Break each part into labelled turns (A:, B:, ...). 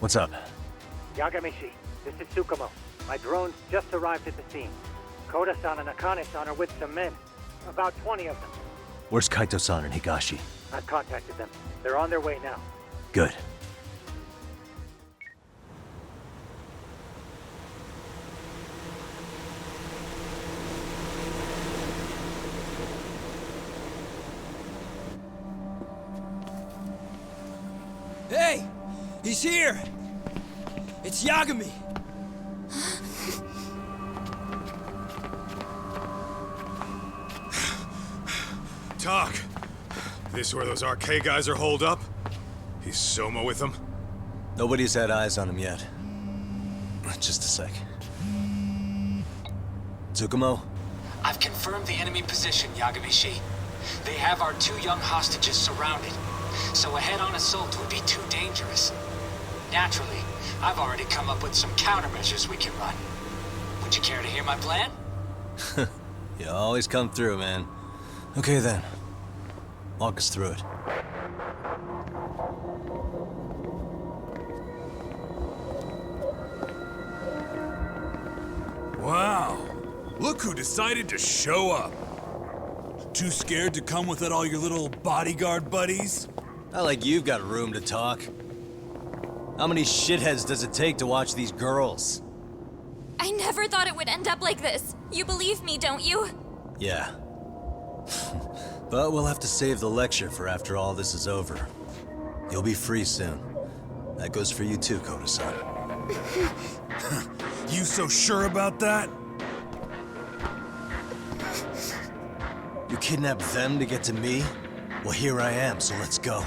A: What's up?
B: Yagamishi, this is Tsukumo. My drones just arrived at the scene. Koda-san and Akane-san are with some men. About 20 of them.
A: Where's Kaito-san and Higashi?
B: I've contacted them. They're on their way now.
A: Good.
C: Hey! He's here! It's Yagami!
D: Talk. This where those RK guys are holed up? He's Soma with them?
A: Nobody's had eyes on him yet. Just a sec. Tsukumo?
E: I've confirmed the enemy position, Yagamishi. They have our 2 young hostages surrounded, so a head-on assault would be too dangerous. Naturally, I've already come up with some countermeasures we can run. Would you care to hear my plan?
A: You always come through, man. Okay then. Walk us through it.
F: Wow. Look who decided to show up. Too scared to come without all your little bodyguard buddies?
A: Not like you've got room to talk. How many shitheads does it take to watch these girls?
G: I never thought it would end up like this. You believe me, don't you?
A: Yeah. But we'll have to save the lecture for after all this is over. You'll be free soon. That goes for you too, Koda-san.
F: You so sure about that?
A: You kidnapped them to get to me? Well, here I am, so let's go.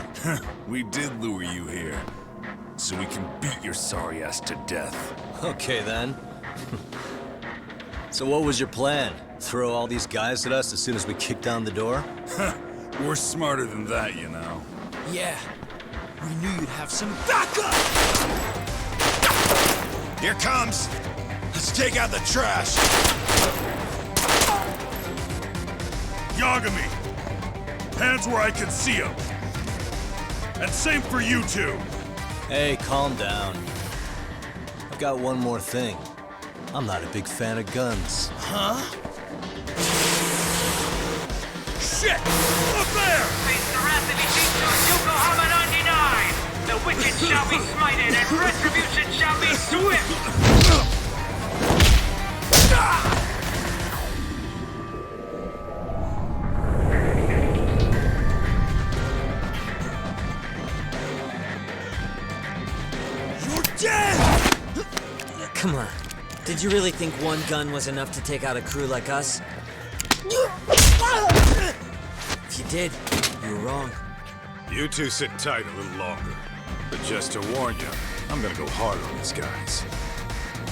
F: We did lure you here. So we can beat your sorry ass to death.
A: Okay, then. So what was your plan? Throw all these guys at us as soon as we kick down the door?
F: We're smarter than that, you know.
C: Yeah. We knew you'd have some backup!
D: Here comes! Let's take out the trash! Yagami! Hands where I can see them! And same for you two!
A: Hey, calm down. I've got one more thing. I'm not a big fan of guns.
C: Huh?
D: Shit! Up there!
H: Face the wrath of Ishitsu Yokohama 99! The wicked shall be smited and retribution shall be swift!
C: Come on. Did you really think one gun was enough to take out a crew like us? If you did, you were wrong.
D: You two sit tight a little longer. But just to warn you, I'm gonna go hard on these guys.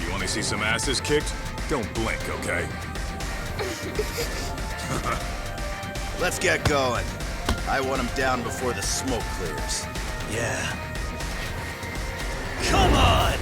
D: You wanna see some asses kicked? Don't blink, okay?
I: Let's get going. I want him down before the smoke clears.
A: Yeah. Come on!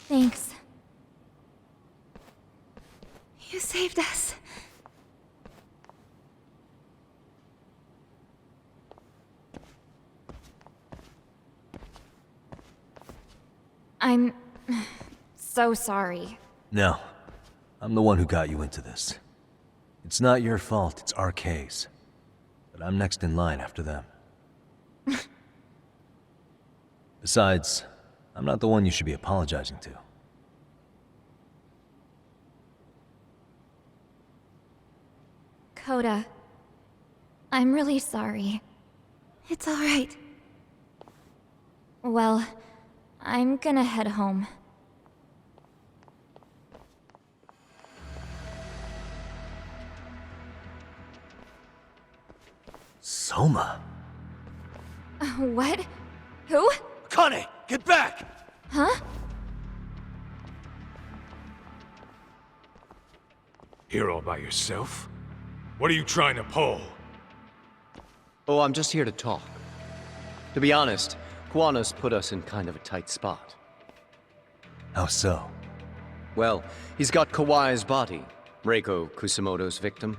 G: Thanks. You saved us. I'm so sorry.
A: No. I'm the one who got you into this. It's not your fault, it's RK's. But I'm next in line after them. Besides, I'm not the one you should be apologizing to.
G: Coda, I'm really sorry. It's alright. Well, I'm gonna head home.
A: Soma?
G: What? Who?
I: Akane, get back!
G: Huh?
D: Here all by yourself? What are you trying to pull?
J: Oh, I'm just here to talk. To be honest, Kuwano's put us in kind of a tight spot.
A: How so?
J: Well, he's got Kawai's body, Reiko Kusamoto's victim,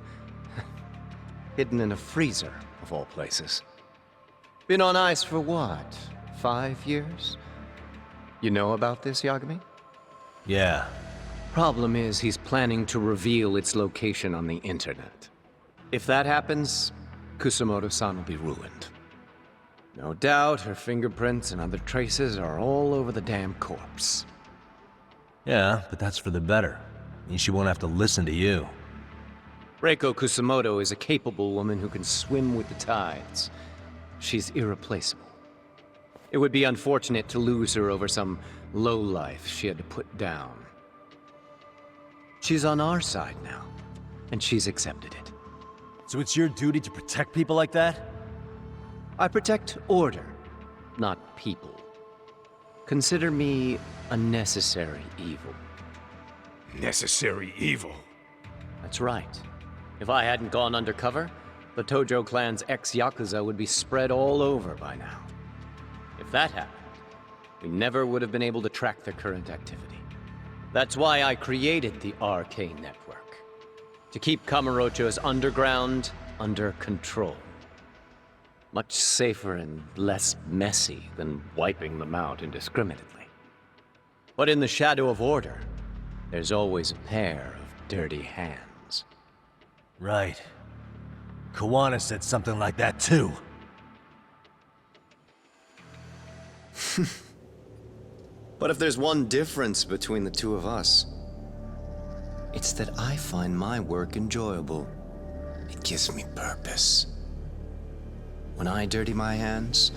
J: hidden in a freezer, of all places. Been on ice for what, 5 years? You know about this, Yagami?
A: Yeah.
J: Problem is, he's planning to reveal its location on the internet. If that happens, Kusamoto-san will be ruined. No doubt her fingerprints and other traces are all over the damn corpse.
A: Yeah, but that's for the better. Means she won't have to listen to you.
J: Reiko Kusamoto is a capable woman who can swim with the tides. She's irreplaceable. It would be unfortunate to lose her over some lowlife she had to put down. She's on our side now, and she's accepted it.
A: So it's your duty to protect people like that?
J: I protect order, not people. Consider me a necessary evil.
D: Necessary evil.
J: That's right. If I hadn't gone undercover, the Tojo clan's ex-Yakuza would be spread all over by now. If that happened, we never would have been able to track their current activity. That's why I created the Arcane Network. To keep Kamurocho's underground under control. Much safer and less messy than wiping them out indiscriminately. But in the shadow of order, there's always a pair of dirty hands.
A: Right. Kuwana said something like that too.
J: But if there's one difference between the two of us, it's that I find my work enjoyable. It gives me purpose. When I dirty my hands,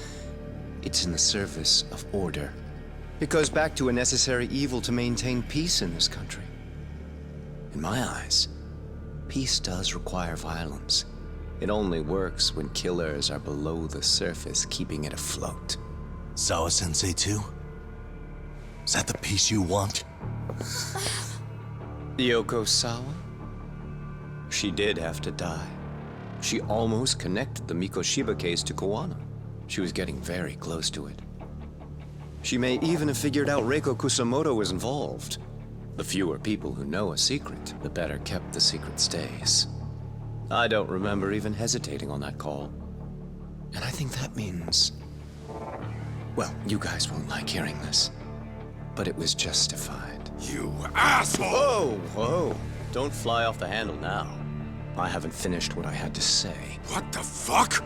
J: it's in the service of order. It goes back to a necessary evil to maintain peace in this country. In my eyes, peace does require violence. It only works when killers are below the surface, keeping it afloat.
A: Sawa-sensei too? Is that the peace you want?
J: Yoko Sawa? She did have to die. She almost connected the Mikoshiba case to Kuwano. She was getting very close to it. She may even have figured out Reiko Kusamoto was involved. The fewer people who know a secret, the better kept the secret stays. I don't remember even hesitating on that call. And I think that means... well, you guys won't like hearing this, but it was justified.
D: You asshole!
J: Whoa, whoa. Don't fly off the handle now. I haven't finished what I had to say.
D: What the fuck?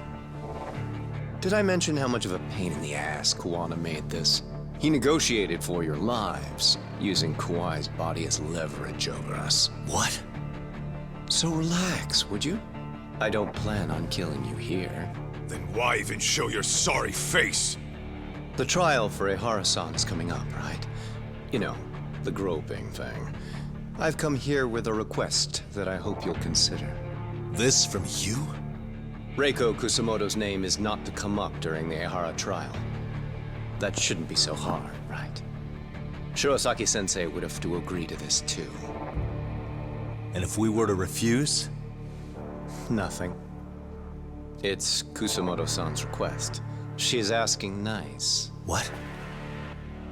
J: Did I mention how much of a pain in the ass Kuwana made this? He negotiated for your lives, using Kawai's body as leverage over us.
A: What?
J: So relax, would you? I don't plan on killing you here.
D: Then why even show your sorry face?
J: The trial for Ehara-san is coming up, right? You know, the groping thing. I've come here with a request that I hope you'll consider.
A: This from you?
J: Reiko Kusamoto's name is not to come up during the Ehara trial. That shouldn't be so hard, right? Shirosaki-sensei would have to agree to this too.
A: And if we were to refuse?
J: Nothing. It's Kusamoto-san's request. She's asking nice.
A: What?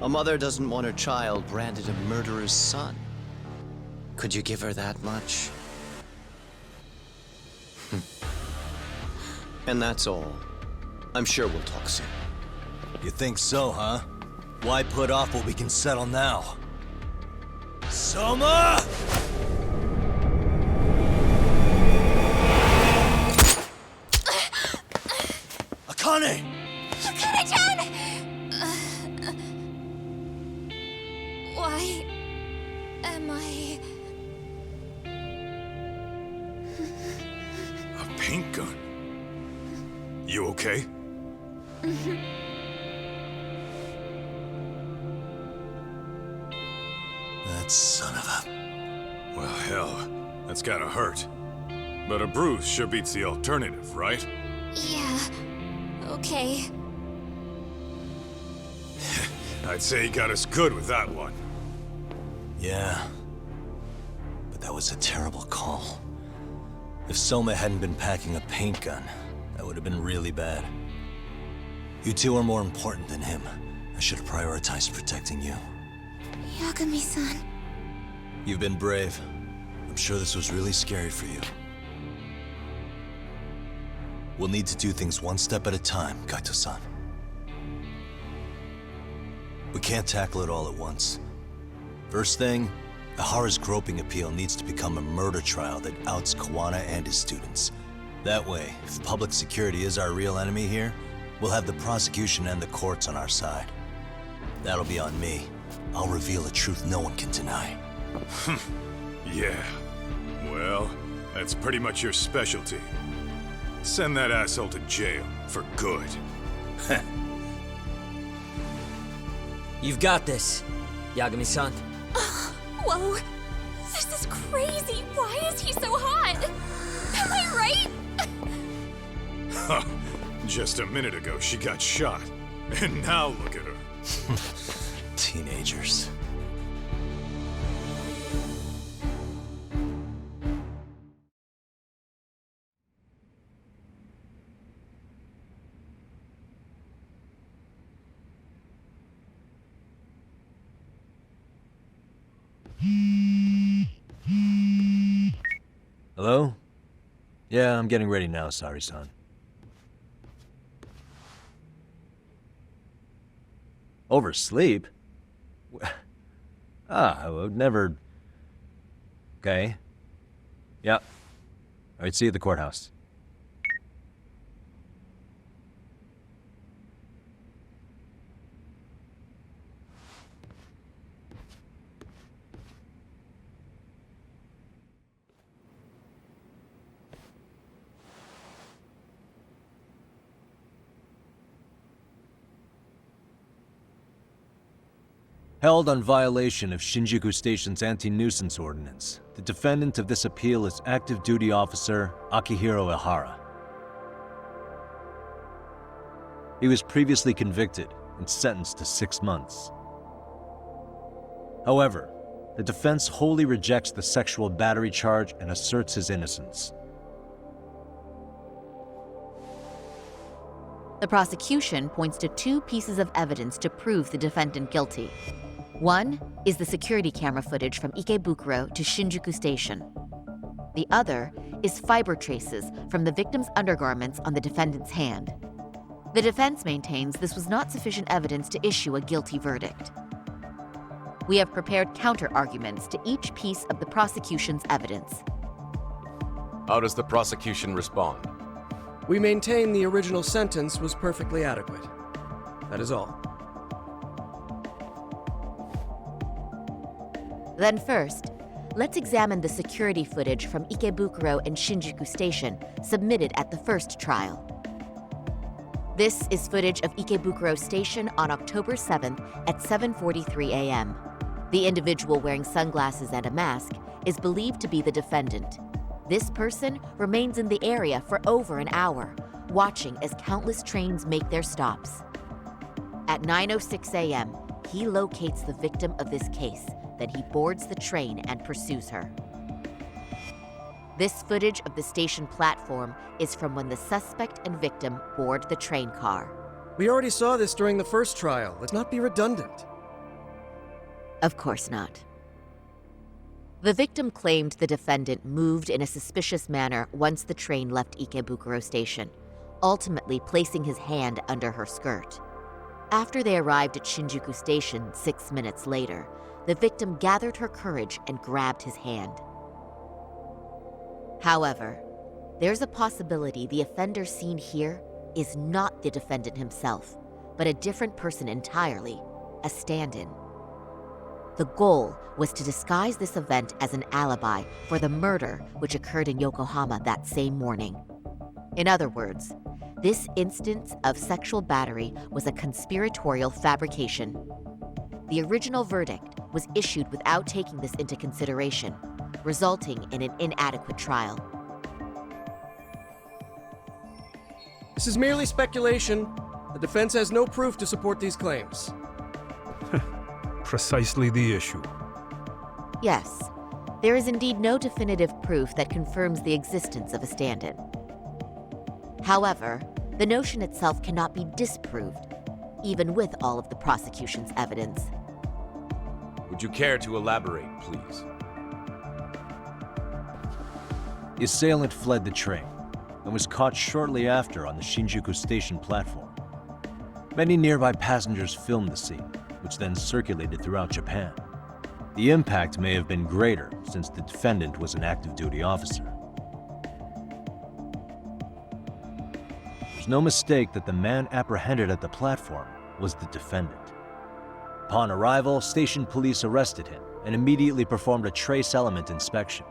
J: A mother doesn't want her child branded a murderer's son. Could you give her that much? And that's all. I'm sure we'll talk soon.
A: You think so, huh? Why put off what we can settle now? Soma! Akane!
G: Akane-chan!
D: paint gun. You okay?
A: That son of a...
D: Well, hell, that's gotta hurt. But a bruise sure beats the alternative, right?
G: Yeah. Okay.
D: I'd say he got us good with that one.
A: Yeah. But that was a terrible call. If Soma hadn't been packing a paint gun, that would have been really bad. You two are more important than him. I should have prioritized protecting you.
G: Yagami-san.
A: You've been brave. I'm sure this was really scary for you. We'll need to do things one step at a time, Kaito-san. We can't tackle it all at once. First thing, Ihara's groping appeal needs to become a murder trial that outs Kawana and his students. That way, if public security is our real enemy here, we'll have the prosecution and the courts on our side. That'll be on me. I'll reveal a truth no one can deny.
D: Yeah. Well, that's pretty much your specialty. Send that asshole to jail, for good.
C: You've got this, Yagami-san.
G: Whoa. This is crazy. Why is he so hot? Am I right?
D: Huh. Just a minute ago, she got shot. And now look at her.
A: Teenagers. Hello? Yeah, I'm getting ready now, Sari-san. Oversleep? I would never... Okay. Yeah. Alright, see you at the courthouse. Held on violation of Shinjuku Station's anti-nuisance ordinance, the defendant of this appeal is active duty officer Akihiro Ihara. He was previously convicted and sentenced to 6 months. However, the defense wholly rejects the sexual battery charge and asserts his innocence.
K: The prosecution points to 2 pieces of evidence to prove the defendant guilty. One is the security camera footage from Ikebukuro to Shinjuku Station. The other is fiber traces from the victim's undergarments on the defendant's hand. The defense maintains this was not sufficient evidence to issue a guilty verdict. We have prepared counter-arguments to each piece of the prosecution's evidence.
L: How does the prosecution respond?
M: We maintain the original sentence was perfectly adequate. That is all.
K: Then first, let's examine the security footage from Ikebukuro and Shinjuku Station submitted at the first trial. This is footage of Ikebukuro Station on October 7th at 7:43 a.m. The individual wearing sunglasses and a mask is believed to be the defendant. This person remains in the area for over an hour, watching as countless trains make their stops. At 9:06 a.m., he locates the victim of this case. Then he boards the train and pursues her. This footage of the station platform is from when the suspect and victim board the train car.
M: We already saw this during the first trial. Let's not be redundant.
K: Of course not. The victim claimed the defendant moved in a suspicious manner once the train left Ikebukuro Station, ultimately placing his hand under her skirt. After they arrived at Shinjuku Station 6 minutes later, the victim gathered her courage and grabbed his hand. However, there's a possibility the offender seen here is not the defendant himself, but a different person entirely, a stand-in. The goal was to disguise this event as an alibi for the murder which occurred in Yokohama that same morning. In other words, this instance of sexual battery was a conspiratorial fabrication. The original verdict was issued without taking this into consideration, resulting in an inadequate trial.
M: This is merely speculation. The defense has no proof to support these claims.
N: Precisely the issue.
K: Yes, there is indeed no definitive proof that confirms the existence of a stand-in. However, the notion itself cannot be disproved, even with all of the prosecution's evidence.
L: Would you care to elaborate, please?
A: The assailant fled the train and was caught shortly after on the Shinjuku Station platform. Many nearby passengers filmed the scene, which then circulated throughout Japan. The impact may have been greater since the defendant was an active duty officer. There's no mistake that the man apprehended at the platform was the defendant. Upon arrival, station police arrested him and immediately performed a trace element inspection.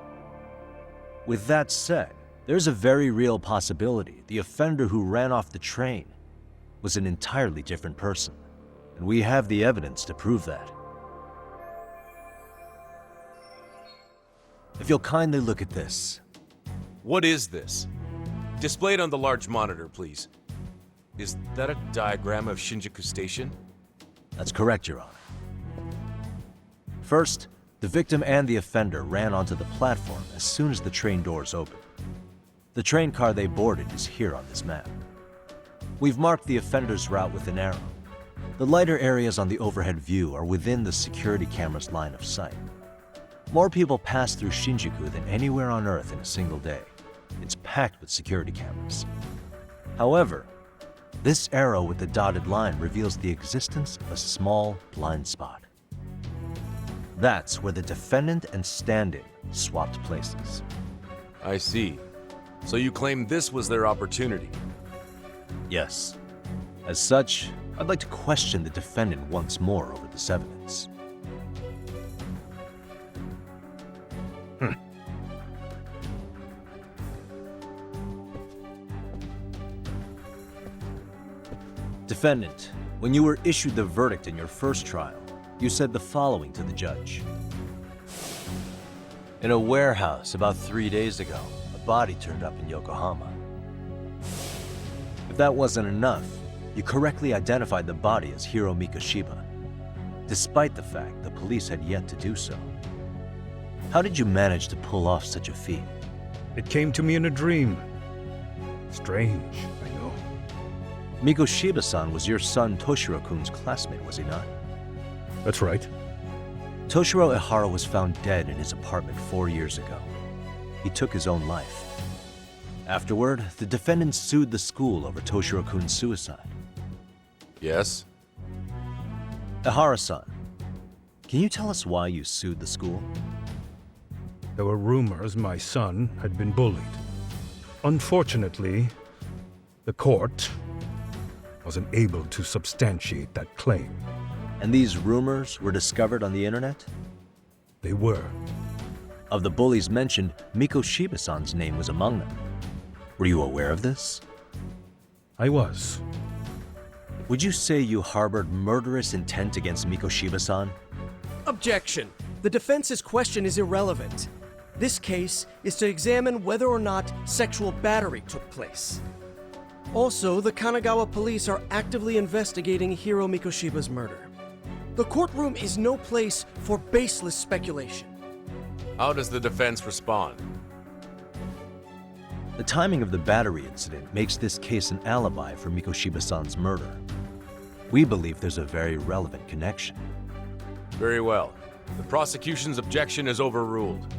A: With that said, there's a very real possibility the offender who ran off the train was an entirely different person, and we have the evidence to prove that. If you'll kindly look at this.
L: What is this? Display it on the large monitor, please. Is that a diagram of Shinjuku Station?
A: That's correct, Your Honor. First, the victim and the offender ran onto the platform as soon as the train doors opened. The train car they boarded is here on this map. We've marked the offender's route with an arrow. The lighter areas on the overhead view are within the security camera's line of sight. More people pass through Shinjuku than anywhere on Earth in a single day. It's packed with security cameras. However, this arrow with the dotted line reveals the existence of a small blind spot. That's where the defendant and stand-in swapped places.
L: I see. So you claim this was their opportunity?
A: Yes. As such, I'd like to question the defendant once more over this evidence. Defendant, when you were issued the verdict in your first trial, you said the following to the judge. In a warehouse about 3 days ago, a body turned up in Yokohama. If that wasn't enough, you correctly identified the body as Hiro Mikoshiba, despite the fact the police had yet to do so. How did you manage to pull off such a feat?
N: It came to me in a dream. Strange, I know.
A: Mikoshiba-san was your son Toshiro-kun's classmate, was he not?
N: That's right.
A: Toshiro Ihara was found dead in his apartment 4 years ago. He took his own life. Afterward, the defendant sued the school over Toshiro-kun's suicide.
L: Yes?
A: Ihara-san, can you tell us why you sued the school?
N: There were rumors my son had been bullied. Unfortunately, the court wasn't able to substantiate that claim.
A: And these rumors were discovered on the internet?
N: They were.
A: Of the bullies mentioned, Mikoshiba-san's name was among them. Were you aware of this?
N: I was.
A: Would you say you harbored murderous intent against Mikoshiba-san?
M: Objection. The defense's question is irrelevant. This case is to examine whether or not sexual battery took place. Also, the Kanagawa police are actively investigating Hiro Mikoshiba's murder. The courtroom is no place for baseless speculation.
L: How does the defense respond?
A: The timing of the battery incident makes this case an alibi for Mikoshiba-san's murder. We believe there's a very relevant connection.
L: Very well. The prosecution's objection is overruled.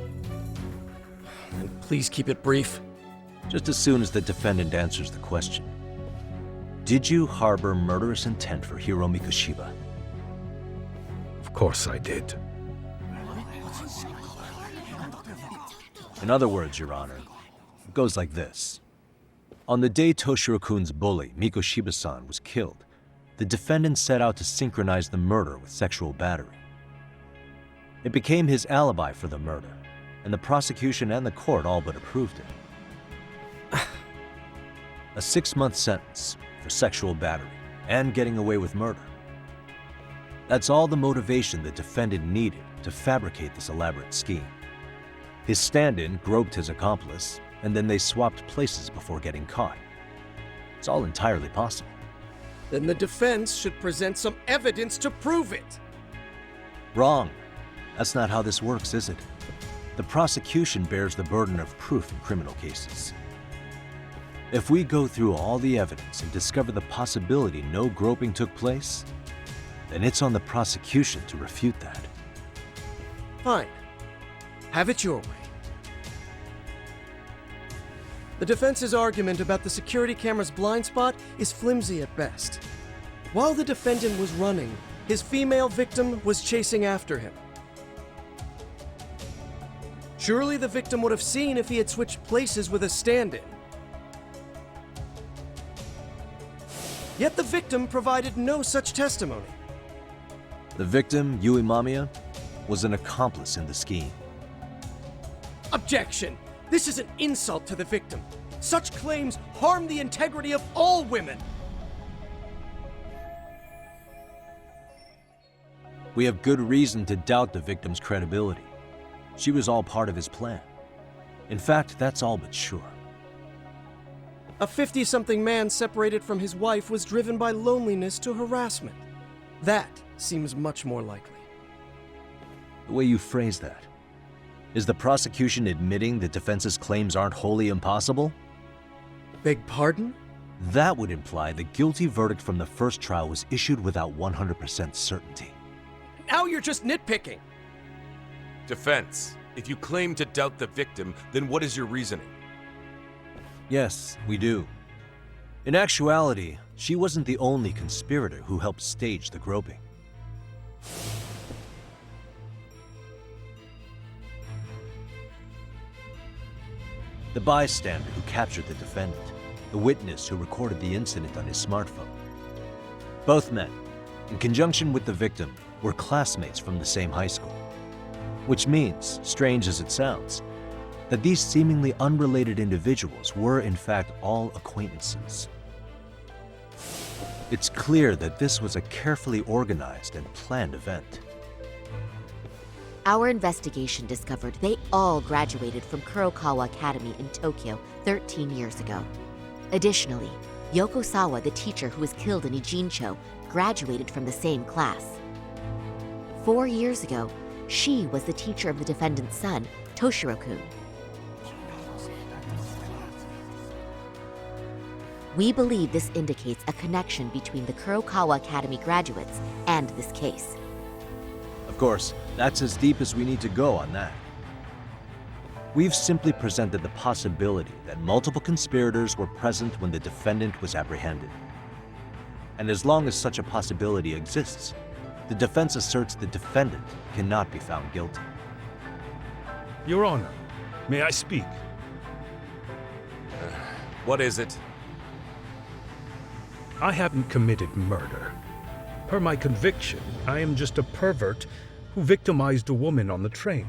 M: And please keep it brief.
A: Just as soon as the defendant answers the question. Did you harbor murderous intent for Hiro Mikoshiba?
N: Of course I did.
A: In other words, Your Honor, it goes like this. On the day Toshiro-kun's bully, Mikoshiba-san, was killed, the defendant set out to synchronize the murder with sexual battery. It became his alibi for the murder, and the prosecution and the court all but approved it. a 6-month sentence for sexual battery and getting away with murder. That's all the motivation the defendant needed to fabricate this elaborate scheme. His stand-in groped his accomplice, and then they swapped places before getting caught. It's all entirely possible.
M: Then the defense should present some evidence to prove it.
A: Wrong. That's not how this works, is it? The prosecution bears the burden of proof in criminal cases. If we go through all the evidence and discover the possibility no groping took place, then it's on the prosecution to refute that.
M: Fine. Have it your way. The defense's argument about the security camera's blind spot is flimsy at best. While the defendant was running, his female victim was chasing after him. Surely the victim would have seen if he had switched places with a stand-in. Yet the victim provided no such testimony.
A: The victim, Yui Mamiya, was an accomplice in the scheme.
M: Objection! This is an insult to the victim. Such claims harm the integrity of all women.
A: We have good reason to doubt the victim's credibility. She was all part of his plan. In fact, that's all but sure.
M: A 50-something man separated from his wife was driven by loneliness to harassment. That seems much more likely.
A: The way you phrase that, is the prosecution admitting the defense's claims aren't wholly impossible?
M: Beg pardon?
A: That would imply the guilty verdict from the first trial was issued without 100% certainty.
M: Now you're just nitpicking.
L: Defense, if you claim to doubt the victim, then what is your reasoning?
A: Yes, we do. In actuality, she wasn't the only conspirator who helped stage the groping. The bystander who captured the defendant, the witness who recorded the incident on his smartphone. Both men, in conjunction with the victim, were classmates from the same high school. Which means, strange as it sounds, that these seemingly unrelated individuals were in fact all acquaintances. It's clear that this was a carefully organized and planned event.
K: Our investigation discovered they all graduated from Kurokawa Academy in Tokyo 13 years ago. Additionally, Yoko Sawa, the teacher who was killed in Ijincho, graduated from the same class. 4 years ago, she was the teacher of the defendant's son, Toshiro-kun. We believe this indicates a connection between the Kurokawa Academy graduates and this case.
A: Of course, that's as deep as we need to go on that. We've simply presented the possibility that multiple conspirators were present when the defendant was apprehended. And as long as such a possibility exists, the defense asserts the defendant cannot be found guilty.
N: Your Honor, may I speak?
L: What is it?
N: I haven't committed murder. Per my conviction, I am just a pervert who victimized a woman on the train.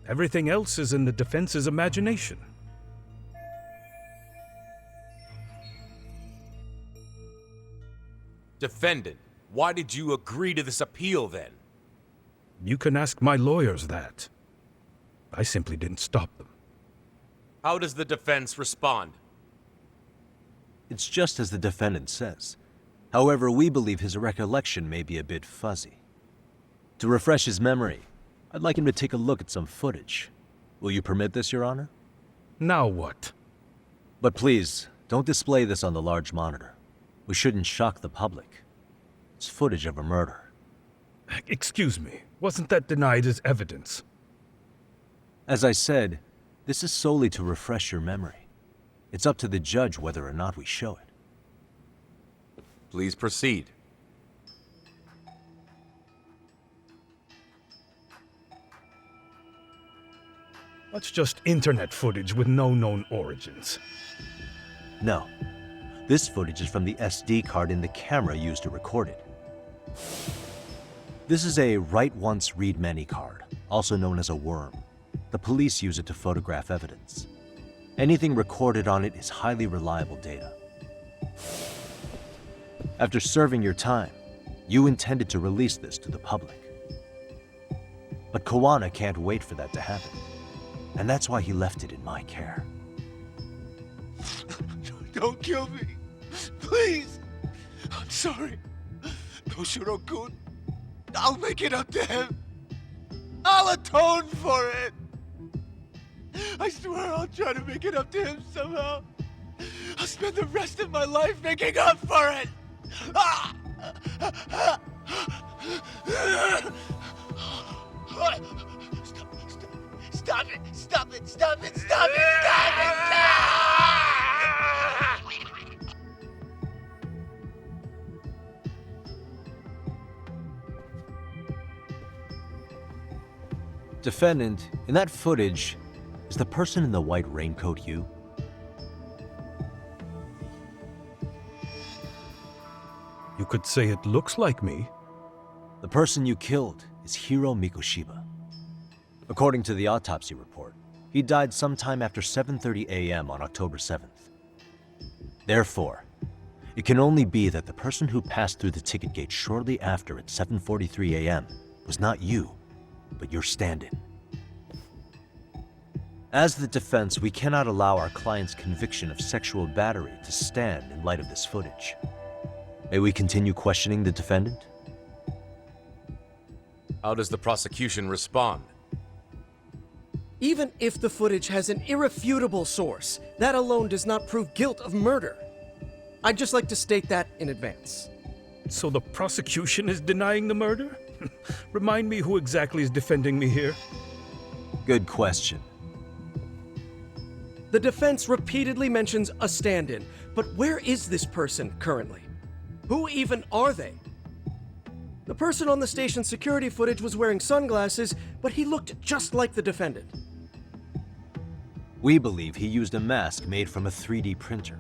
N: Everything else is in the defense's imagination.
L: Defendant, why did you agree to this appeal then?
N: You can ask my lawyers that. I simply didn't stop them.
L: How does the defense respond?
A: It's just as the defendant says. However, we believe his recollection may be a bit fuzzy. To refresh his memory, I'd like him to take a look at some footage. Will you permit this, Your Honor?
N: Now what?
A: But please, don't display this on the large monitor. We shouldn't shock the public. It's footage of a murder.
N: Excuse me, wasn't that denied as evidence?
A: As I said, this is solely to refresh your memory. It's up to the judge whether or not we show it.
L: Please proceed.
N: That's just internet footage with no known origins.
A: No. This footage is from the SD card in the camera used to record it. This is a write once, read many card, also known as a worm. The police use it to photograph evidence. Anything recorded on it is highly reliable data. After serving your time, you intended to release this to the public. But Kawana can't wait for that to happen. And that's why he left it in my care.
O: Don't kill me. Please. I'm sorry. Toshiro-kun. I'll make it up to him. I'll atone for it. I swear I'll try to make it up to him somehow. I'll spend the rest of my life making up for it. Ah! Stop it! Stop it! Stop it! Stop it! Stop it!
A: Defendant, in that footage, is the person in the white raincoat you?
N: You could say it looks like me.
A: The person you killed is Hiro Mikoshiba. According to the autopsy report, he died sometime after 7:30 a.m. on October 7th. Therefore, it can only be that the person who passed through the ticket gate shortly after at 7:43 a.m. was not you, but your stand-in. As the defense, we cannot allow our client's conviction of sexual battery to stand in light of this footage. May we continue questioning the defendant?
L: How does the prosecution respond?
M: Even if the footage has an irrefutable source, that alone does not prove guilt of murder. I'd just like to state that in advance.
N: So the prosecution is denying the murder? Remind me who exactly is defending me here.
A: Good question.
M: The defense repeatedly mentions a stand-in, but where is this person currently? Who even are they? The person on the station's security footage was wearing sunglasses, but he looked just like the defendant.
A: We believe he used a mask made from a 3D printer.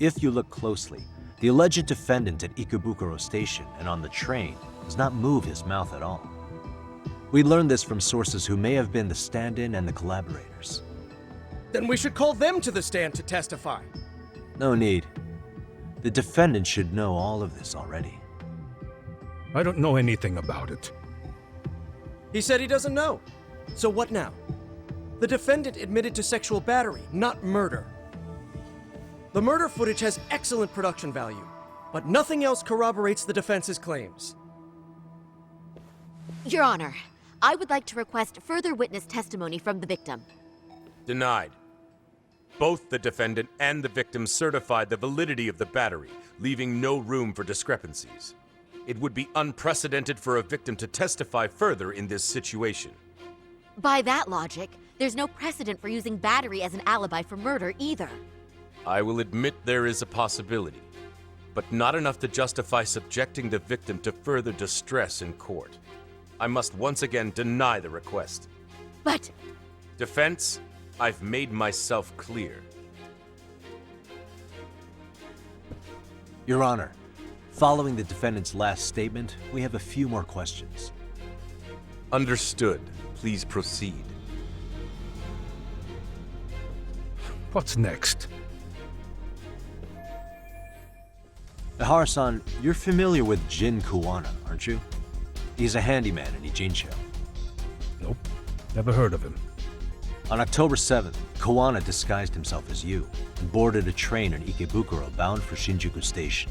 A: If you look closely, the alleged defendant at Ikebukuro Station and on the train does not move his mouth at all. We learned this from sources who may have been the stand-in and the collaborators.
M: Then we should call them to the stand to testify.
A: No need. The defendant should know all of this already.
N: I don't know anything about it.
M: He said he doesn't know. So what now? The defendant admitted to sexual battery, not murder. The murder footage has excellent production value, but nothing else corroborates the defense's claims.
K: Your Honor, I would like to request further witness testimony from the victim.
L: Denied. Both the defendant and the victim certified the validity of the battery, leaving no room for discrepancies. It would be unprecedented for a victim to testify further in this situation.
K: By that logic, there's no precedent for using battery as an alibi for murder either.
L: I will admit there is a possibility, but not enough to justify subjecting the victim to further distress in court. I must once again deny the request.
K: But...
L: Defense, I've made myself clear.
A: Your Honor, following the defendant's last statement, we have a few more questions.
L: Understood. Please proceed.
N: What's next?
A: Ihara-san, you're familiar with Jin Kawana, aren't you? He's a handyman in Ijincho.
N: Nope. Never heard of him.
A: On October 7th, Kawana disguised himself as you and boarded a train in Ikebukuro bound for Shinjuku Station.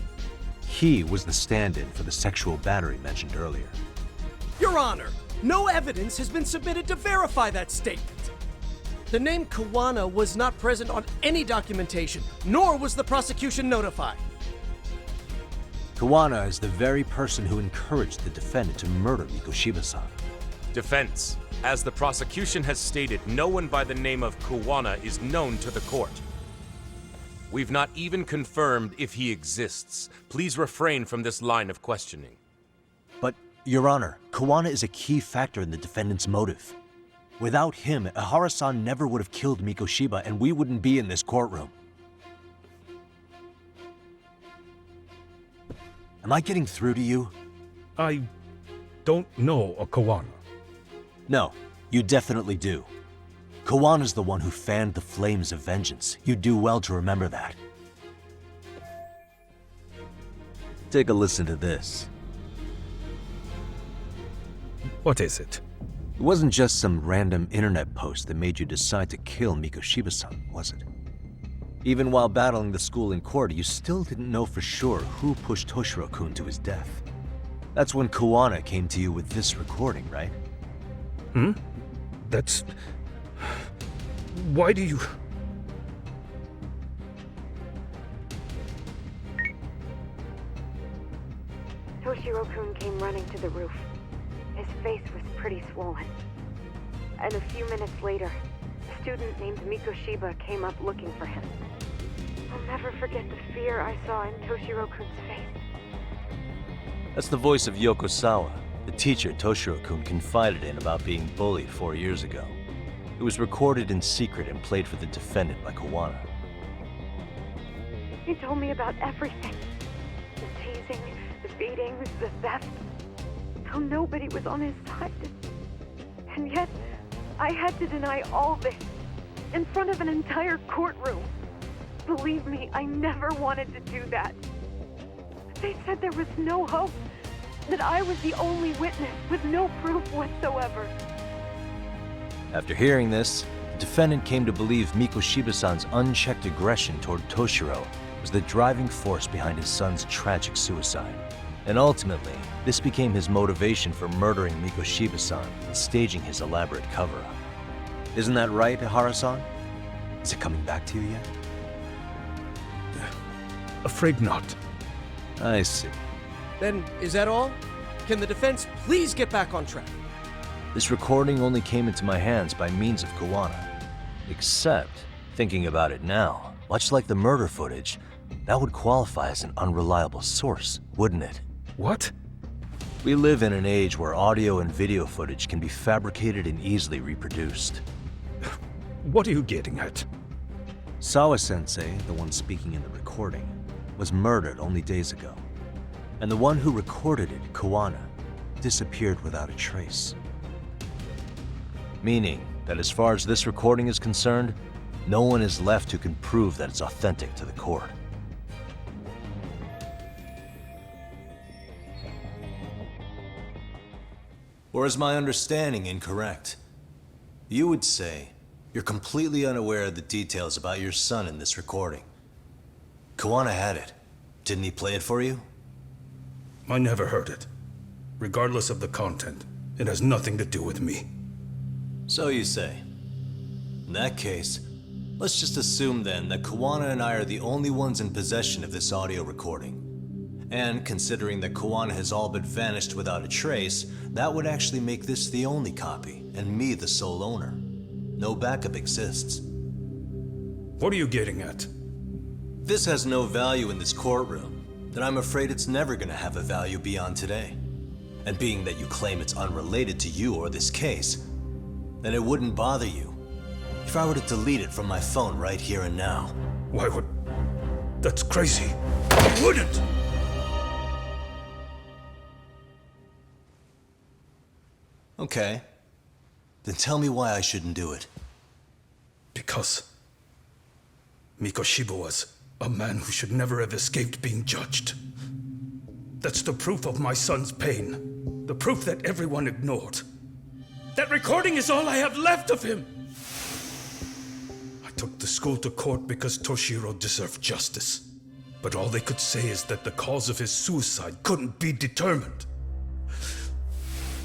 A: He was the stand-in for the sexual battery mentioned earlier.
M: Your Honor, no evidence has been submitted to verify that statement. The name Kawana was not present on any documentation, nor was the prosecution notified.
A: Kawana is the very person who encouraged the defendant to murder Mikoshiba-san.
L: Defense, as the prosecution has stated, no one by the name of Kawana is known to the court. We've not even confirmed if he exists. Please refrain from this line of questioning.
A: But, Your Honor, Kawana is a key factor in the defendant's motive. Without him, Ihara-san never would have killed Mikoshiba and we wouldn't be in this courtroom. Am I getting through to you?
N: I don't know a Kawana.
A: No, you definitely do. Kawana's the one who fanned the flames of vengeance. You do well to remember that. Take a listen to this.
N: What is it?
A: It wasn't just some random internet post that made you decide to kill Mikoshiba-san, was it? Even while battling the school in court, you still didn't know for sure who pushed Toshiro-kun to his death. That's when Kawana came to you with this recording, right?
N: That's... Why do you...
P: Toshiro-kun came running to the roof. His face was pretty swollen. And a few minutes later, a student named Mikoshiba came up looking for him. I'll never forget the fear I saw in Toshiro-kun's face.
A: That's the voice of Yokosawa, the teacher Toshiro-kun confided in about being bullied 4 years ago. It was recorded in secret and played for the defendant by Kawana.
P: He told me about everything. The teasing, the beatings, the theft. How nobody was on his side. And yet, I had to deny all this in front of an entire courtroom. Believe me, I never wanted to do that. They said there was no hope, that I was the only witness with no proof whatsoever.
A: After hearing this, the defendant came to believe Mikoshiba-san's unchecked aggression toward Toshiro was the driving force behind his son's tragic suicide. And ultimately, this became his motivation for murdering Mikoshiba-san and staging his elaborate cover-up. Isn't that right, Ihara-san? Is it coming back to you yet?
N: Afraid not.
A: I see.
M: Then, is that all? Can the defense please get back on track?
A: This recording only came into my hands by means of Kawana. Except, thinking about it now, much like the murder footage, that would qualify as an unreliable source, wouldn't it?
N: What?
A: We live in an age where audio and video footage can be fabricated and easily reproduced.
N: What are you getting at?
A: Sawa-sensei, the one speaking in the recording, was murdered only days ago. And the one who recorded it, Kawana, disappeared without a trace. Meaning that as far as this recording is concerned, no one is left who can prove that it's authentic to the court. Or is my understanding incorrect? You would say you're completely unaware of the details about your son in this recording. Kawana had it. Didn't he play it for you?
N: I never heard it. Regardless of the content, it has nothing to do with me.
A: So you say. In that case, let's just assume then that Kawana and I are the only ones in possession of this audio recording. And considering that Kawana has all but vanished without a trace, that would actually make this the only copy, and me the sole owner. No backup exists.
N: What are you getting at?
A: This has no value in this courtroom, then I'm afraid it's never gonna have a value beyond today. And being that you claim it's unrelated to you or this case, then it wouldn't bother you if I were to delete it from my phone right here and now.
N: Why would... That's crazy. I wouldn't!
A: Okay. Then tell me why I shouldn't do it.
N: Because Mikoshiba was a man who should never have escaped being judged. That's the proof of my son's pain. The proof that everyone ignored. That recording is all I have left of him! I took the school to court because Toshiro deserved justice. But all they could say is that the cause of his suicide couldn't be determined.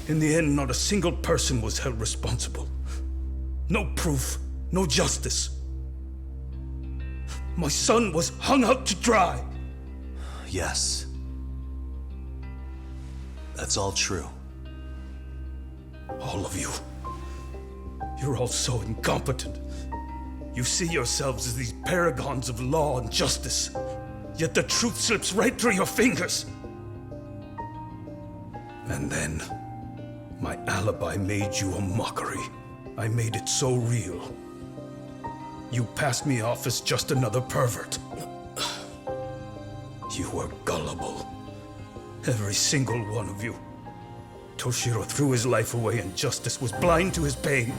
N: In the end, not a single person was held responsible. No proof, no justice. My son was hung out to dry.
A: Yes. That's all true.
N: All of you. You're all so incompetent. You see yourselves as these paragons of law and justice, yet the truth slips right through your fingers. And then, my alibi made you a mockery. I made it so real. You passed me off as just another pervert. You were gullible. Every single one of you. Toshiro threw his life away and justice was blind to his pain.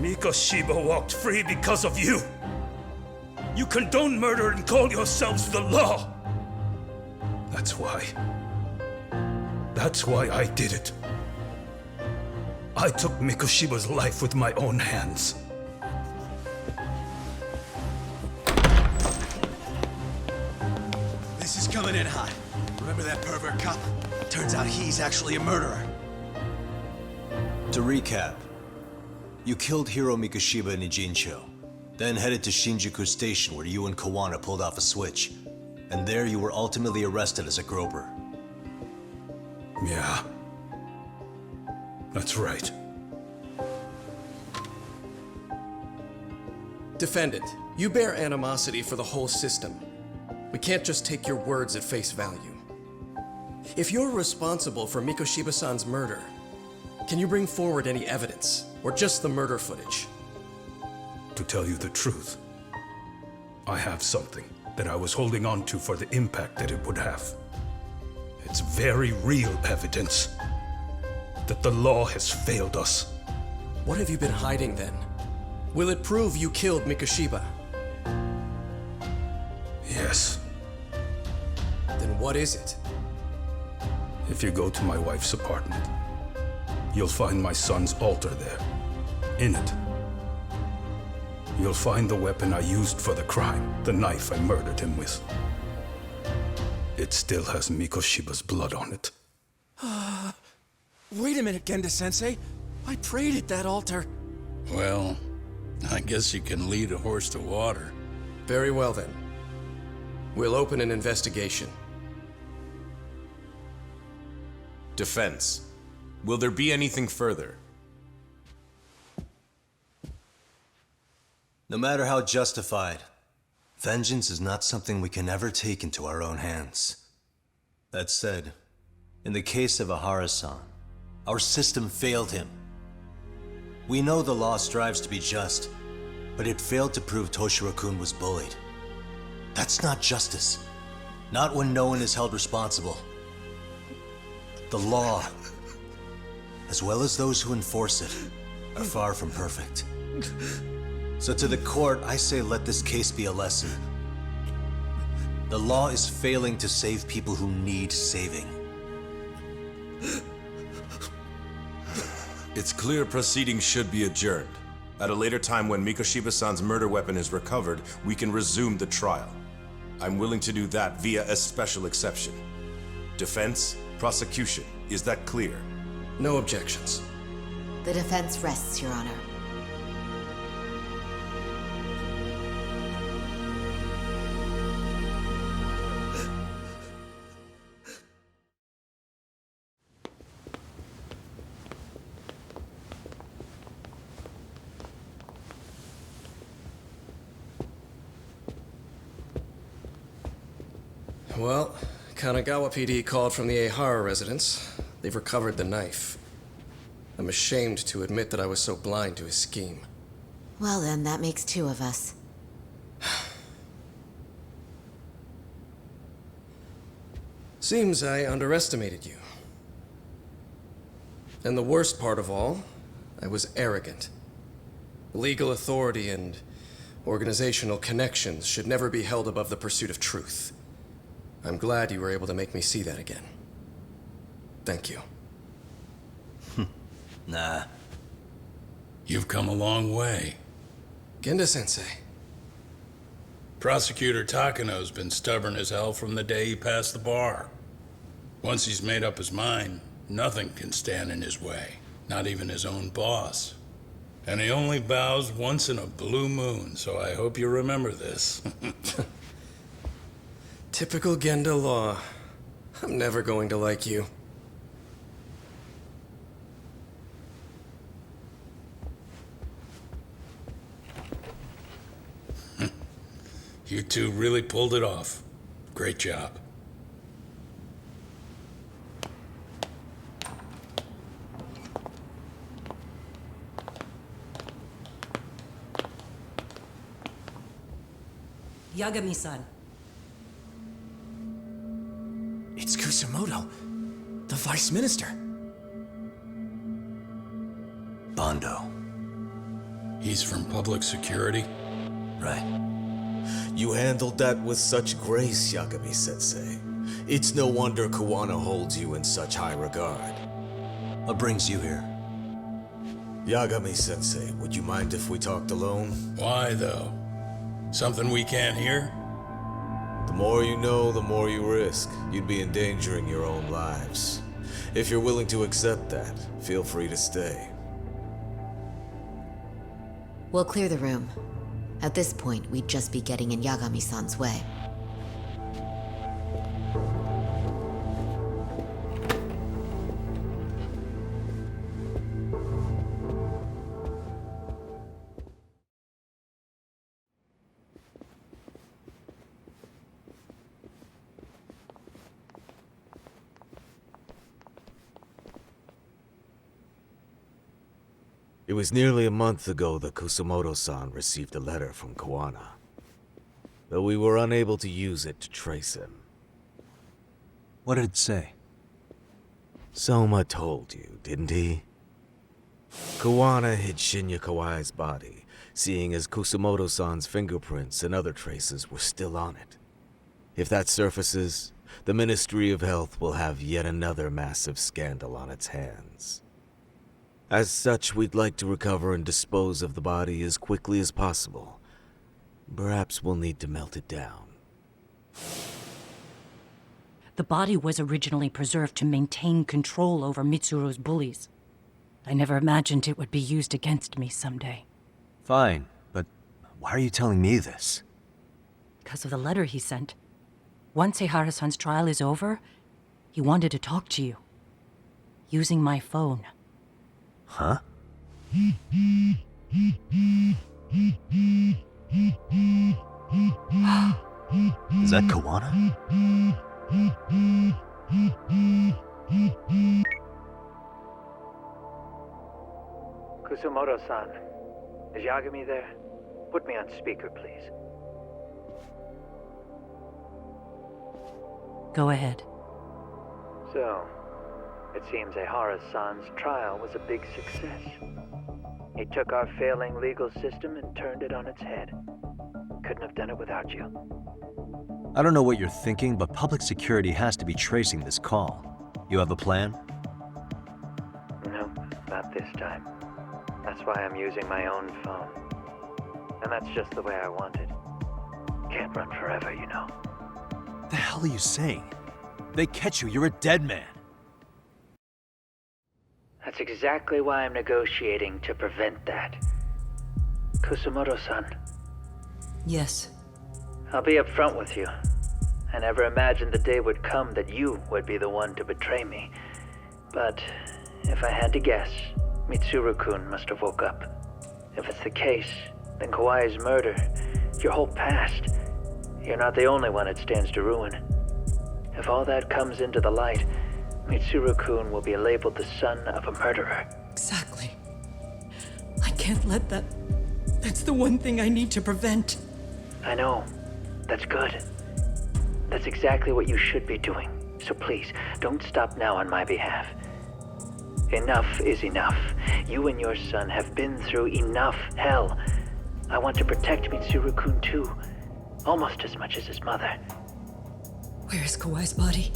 N: Mikoshiba walked free because of you. You condone murder and call yourselves the law. That's why I did it. I took Mikoshiba's life with my own hands.
I: This is coming in hot. Remember that pervert cop? Turns out he's actually a murderer.
A: To recap, you killed Hiro Mikoshiba in Ijincho, then headed to Shinjuku Station where you and Kawana pulled off a switch. And there you were ultimately arrested as a groper.
N: Yeah. That's right.
M: Defendant, you bear animosity for the whole system. We can't just take your words at face value. If you're responsible for Mikoshiba-san's murder, can you bring forward any evidence, or just the murder footage?
N: To tell you the truth, I have something that I was holding on to for the impact that it would have. It's very real evidence that the law has failed us.
M: What have you been hiding then? Will it prove you killed Mikoshiba?
N: Yes.
M: Then what is it?
N: If you go to my wife's apartment, you'll find my son's altar there. In it, you'll find the weapon I used for the crime, the knife I murdered him with. It still has Mikoshiba's blood on it.
F: Wait a minute, Genda-sensei. I prayed at that altar.
Q: Well, I guess you can lead a horse to water.
M: Very well then. We'll open an investigation.
L: Defense. Will there be anything further?
A: No matter how justified, vengeance is not something we can ever take into our own hands. That said, in the case of Ahara-san, our system failed him. We know the law strives to be just, but it failed to prove Toshiro-kun was bullied. That's not justice. Not when no one is held responsible. The law, as well as those who enforce it, are far from perfect. So to the court, I say let this case be a lesson. The law is failing to save people who need saving.
L: It's clear proceedings should be adjourned. At a later time when Mikoshiba-san's murder weapon is recovered, we can resume the trial. I'm willing to do that via a special exception. Defense, prosecution, is that clear?
M: No objections.
K: The defense rests, Your Honor.
M: Well, Kanagawa PD called from the Ehara residence. They've recovered the knife. I'm ashamed to admit that I was so blind to his scheme.
K: Well then, that makes two of us.
M: Seems I underestimated you. And the worst part of all, I was arrogant. Legal authority and organizational connections should never be held above the pursuit of truth. I'm glad you were able to make me see that again. Thank you.
A: Nah.
Q: You've come a long way.
M: Genda-sensei.
Q: Prosecutor Takano's been stubborn as hell from the day he passed the bar. Once he's made up his mind, nothing can stand in his way, not even his own boss. And he only bows once in a blue moon, so I hope you remember this.
M: Typical Genda law. I'm never going to like you.
Q: You two really pulled it off. Great job.
R: Yagami-san.
F: It's Kusamoto, the Vice Minister.
A: Bondo.
Q: He's from public security?
A: Right.
R: You handled that with such grace, Yagami-sensei. It's no wonder Kuwana holds you in such high regard.
A: What brings you here?
R: Yagami-sensei, would you mind if we talked alone?
Q: Why, though? Something we can't hear?
R: The more you know, the more you risk. You'd be endangering your own lives. If you're willing to accept that, feel free to stay.
K: We'll clear the room. At this point, we'd just be getting in Yagami-san's way.
R: It was nearly a month ago that Kusumoto-san received a letter from Kuwana, though we were unable to use it to trace him.
A: What did it say?
R: Soma told you, didn't he? Kuwana hid Shinya Kawai's body, seeing as Kusumoto-san's fingerprints and other traces were still on it. If that surfaces, the Ministry of Health will have yet another massive scandal on its hands. As such, we'd like to recover and dispose of the body as quickly as possible. Perhaps we'll need to melt it down.
S: The body was originally preserved to maintain control over Mitsuru's bullies. I never imagined it would be used against me someday.
A: Fine, but why are you telling me this?
S: Because of the letter he sent. Once Ehara-san's trial is over, he wanted to talk to you. Using my phone.
A: Huh? Is that Kuwana?
B: Kusumoto-san, is Yagami there? Put me on speaker, please.
S: Go ahead.
B: So, it seems Ehara-san's trial was a big success. He took our failing legal system and turned it on its head. Couldn't have done it without you.
A: I don't know what you're thinking, but public security has to be tracing this call. You have a plan?
B: No, not this time. That's why I'm using my own phone. And that's just the way I want it. Can't run forever, you know.
A: What the hell are you saying? They catch you, you're a dead man.
B: That's exactly why I'm negotiating to prevent that. Kusumoto-san.
S: Yes.
B: I'll be upfront with you. I never imagined the day would come that you would be the one to betray me. But if I had to guess, Mitsuru-kun must have woke up. If it's the case, then Kawai's murder, your whole past, you're not the only one it stands to ruin. If all that comes into the light, Mitsuru-kun will be labeled the son of a murderer.
S: Exactly. I can't let that... That's the one thing I need to prevent.
B: I know. That's good. That's exactly what you should be doing. So please, don't stop now on my behalf. Enough is enough. You and your son have been through enough hell. I want to protect Mitsuru-kun too. Almost as much as his mother.
S: Where is Kawai's body?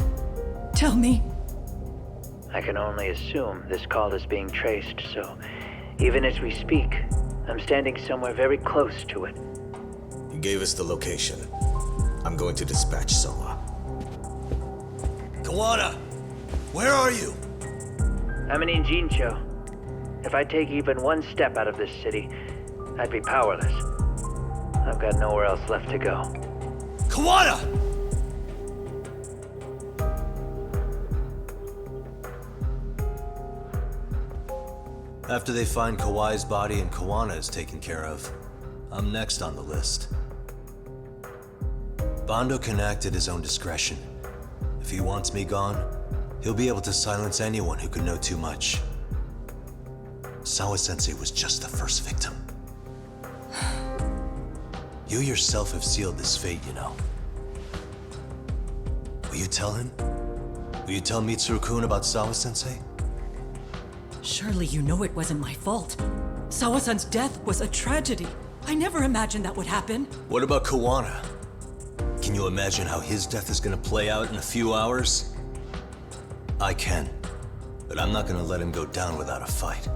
S: Tell me.
B: I can only assume this call is being traced, so even as we speak, I'm standing somewhere very close to it.
R: You gave us the location. I'm going to dispatch Soma.
A: Kuwana! Where are you?
B: I'm in Jincho. If I take even one step out of this city, I'd be powerless. I've got nowhere else left to go.
A: Kuwana! After they find Kawai's body and Kuwana is taken care of, I'm next on the list. Bando can act at his own discretion. If he wants me gone, he'll be able to silence anyone who could know too much. Sawa-sensei was just the first victim. You yourself have sealed this fate, you know. Will you tell him? Will you tell Mitsuru-kun about Sawa-sensei?
S: Surely you know it wasn't my fault. Sawa-san's death was a tragedy. I never imagined that would happen.
A: What about Kawana? Can you imagine how his death is gonna play out in a few hours? I can, but I'm not gonna let him go down without a fight.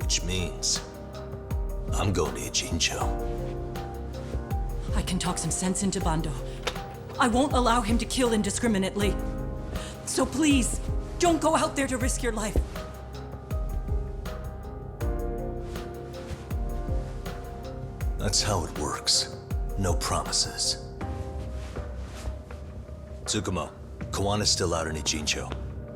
A: Which means, I'm going to Ijincho.
S: I can talk some sense into Bando. I won't allow him to kill indiscriminately. So please, don't go out there to risk your life.
A: That's how it works. No promises. Tsukumo, Kawana's still out in Ijincho.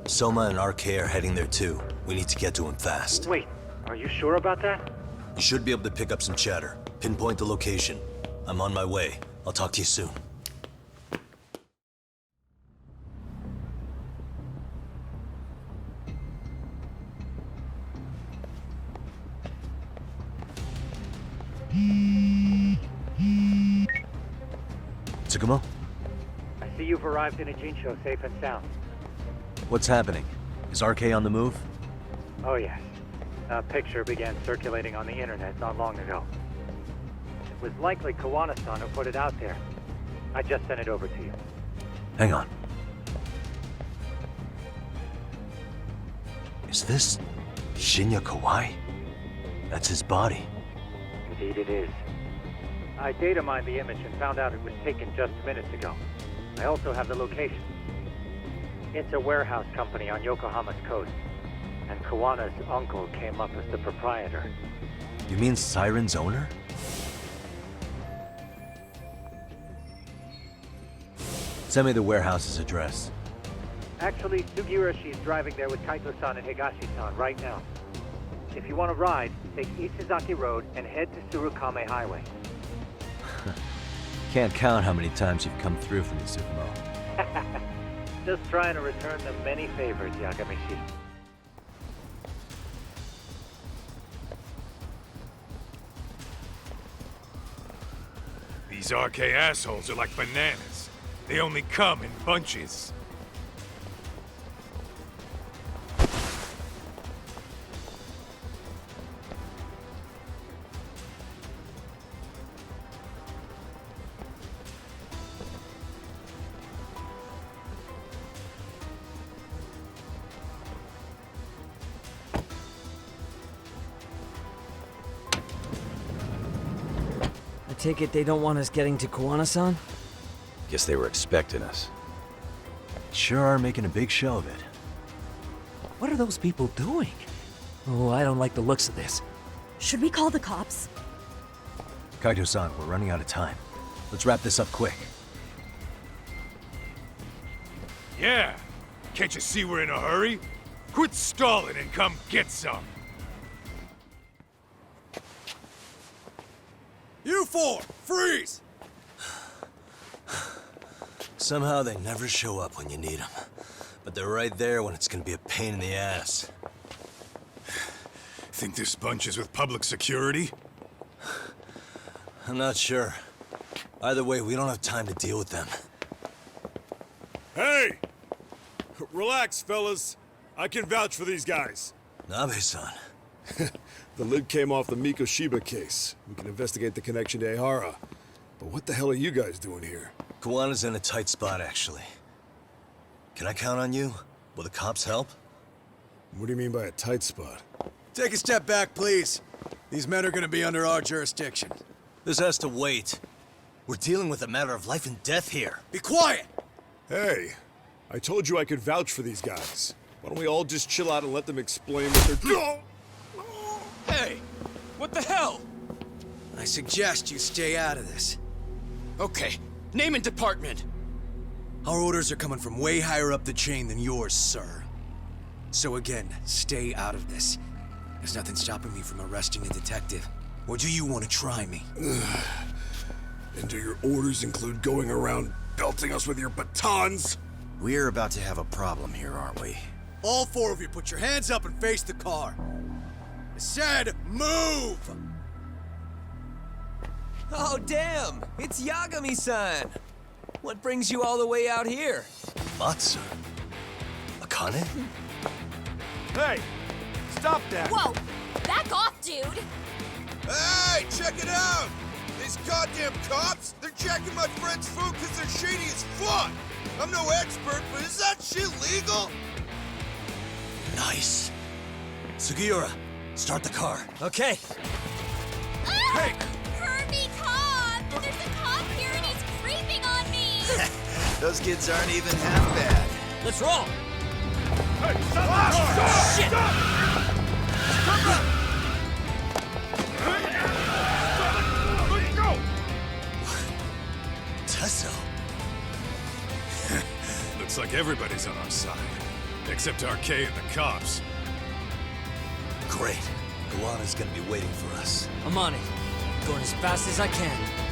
A: Soma and RK are heading there too. We need to get to him fast.
B: Wait, are you sure about that?
A: You should be able to pick up some chatter. Pinpoint the location. I'm on my way. I'll talk to you soon. Tsukumo?
B: I see you've arrived in Ijincho safe and sound.
A: What's happening? Is RK on the move?
B: Oh yes. A picture began circulating on the internet not long ago. It was likely Kawana-san who put it out there. I just sent it over to you.
A: Hang on. Is this Shinya Kawai? That's his body.
B: Indeed it is. I data mined the image and found out it was taken just minutes ago. I also have the location. It's a warehouse company on Yokohama's coast, and Kawana's uncle came up as the proprietor.
A: You mean Siren's owner? Send me the warehouse's address.
B: Actually, Sugiroshi's driving there with Kaito-san and Higashi-san right now. If you want to ride, take Ishizaki Road and head to Surukame Highway.
A: Can't count how many times you've come through for me, Tsukumo.
B: Just trying to return the many favors, Yagamishi.
D: These RK assholes are like bananas. They only come in bunches.
C: I take it they don't want us getting to Kawana-san?
A: Guess they were expecting us. Sure are making a big show of it.
T: What are those people doing? Oh, I don't like the looks of this.
G: Should we call the cops?
A: Kaito-san, we're running out of time. Let's wrap this up quick.
D: Yeah. Can't you see we're in a hurry? Quit stalling and come get some.
O: You four, freeze!
A: Somehow they never show up when you need them. But they're right there when it's gonna be a pain in the ass.
D: Think this bunch is with public security?
A: I'm not sure. Either way, we don't have time to deal with them.
F: Hey! Relax, fellas. I can vouch for these guys.
A: Nabe-san.
F: The lid came off the Mikoshiba case. We can investigate the connection to Ehara. But what the hell are you guys doing here?
A: Kawana's in a tight spot, actually. Can I count on you? Will the cops help?
F: What do you mean by a tight spot?
O: Take a step back, please. These men are gonna be under our jurisdiction.
A: This has to wait. We're dealing with a matter of life and death here.
O: Be quiet!
F: Hey, I told you I could vouch for these guys. Why don't we all just chill out and let them explain what they're doing?
O: Hey! What the hell? I suggest you stay out of this. Okay, name and department. Our orders are coming from way higher up the chain than yours, sir. So again, stay out of this. There's nothing stopping me from arresting a detective. Or do you want to try me?
F: And do your orders include going around belting us with your batons?
I: We're about to have a problem here, aren't we?
O: All four of you, put your hands up and face the car. I said, move!
T: Oh, damn! It's Yagami-san! What brings you all the way out here?
A: Matsu? Akane?
F: Hey!
O: Stop that!
G: Whoa! Back off, dude!
I: Hey, check it out! These goddamn cops, they're checking my friend's food because they're shady as fuck! I'm no expert, but is that shit legal?
A: Nice. Sugiura, start the car.
C: Okay.
G: Hey! Herbie cop! There's a cop here and he's creeping on me!
I: Those kids aren't even half bad.
C: Let's roll!
O: Hey, stop!
C: Shit!
O: Let's go!
A: Tesso.
D: Looks like everybody's on our side. Except Arcade and the cops.
A: Great. Gowanna's gonna be waiting for us.
C: I'm on it. Going as fast as I can.